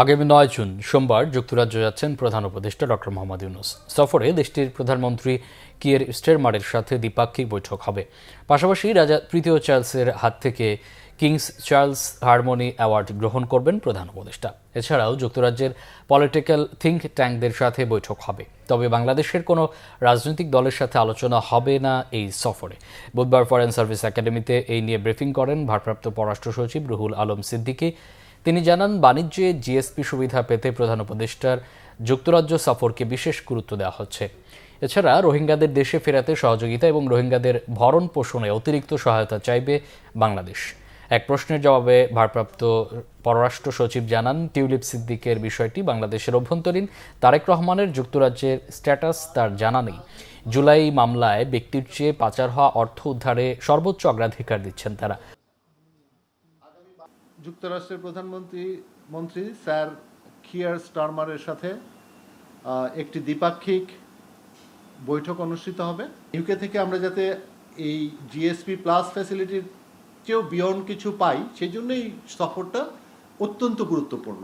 আগামী ৯ জুন সোমবার যুক্তরাজ্য যাচ্ছেন প্রধান উপদেষ্টা ডক্টর মোহাম্মদ ইউনূস। সফরে দেশটির প্রধানমন্ত্রী কিয়ের স্টারমারের সাথে দ্বিপাক্ষিক বৈঠক হবে। পাশাপাশি রাজা তৃতীয় চার্লসের হাত থেকে কিংস চার্লস হারমোনি অ্যাওয়ার্ড গ্রহণ করবেন প্রধান উপদেষ্টা। এছাড়াও যুক্তরাজ্যের পলিটিক্যাল থিঙ্ক ট্যাঙ্কদের সাথে বৈঠক হবে। তবে বাংলাদেশের কোনো রাজনৈতিক দলের সাথে আলোচনা হবে না এই সফরে। বুধবার ফরেন সার্ভিস একাডেমিতে এই নিয়ে ব্রিফিং করেন ভারপ্রাপ্ত পররাষ্ট্র সচিব রুহুল আলম সিদ্দিকী। তিনি জানান, বাণিজ্যে জিএসপি সুবিধা পেতে প্রধান উপদেষ্টার যুক্তরাজ্য সফরকে বিশেষ গুরুত্ব দেওয়া হচ্ছে। এছাড়া রোহিঙ্গাদের দেশে ফেরাতে সহযোগিতা এবং রোহিঙ্গাদের ভরণ পোষণে অতিরিক্ত সহায়তা চাইবে বাংলাদেশ। এক প্রশ্নের জবাবে ভারপ্রাপ্ত পররাষ্ট্র সচিব জানান, টিউলিপ সিদ্দিকের বিষয়টি বাংলাদেশের অভ্যন্তরীণ। তারেক রহমানের যুক্তরাজ্যের স্ট্যাটাস তার জানা নেই। জুলাই মামলায় ব্যক্তির চেয়ে পাচার হওয়া অর্থ উদ্ধারে সর্বোচ্চ অগ্রাধিকার দিচ্ছেন তারা। যুক্তরাষ্ট্রের মন্ত্রী স্যার কিয়ার স্টারমারের সাথে একটি দ্বিপাক্ষিক বৈঠক অনুষ্ঠিত হবে। ইউকে থেকে আমরা যাতে এই জিএসপি প্লাস ফ্যাসিলিটির চেয়েও বিয়ন্ড কিছু পাই, সেই জন্যই সফরটা অত্যন্ত গুরুত্বপূর্ণ।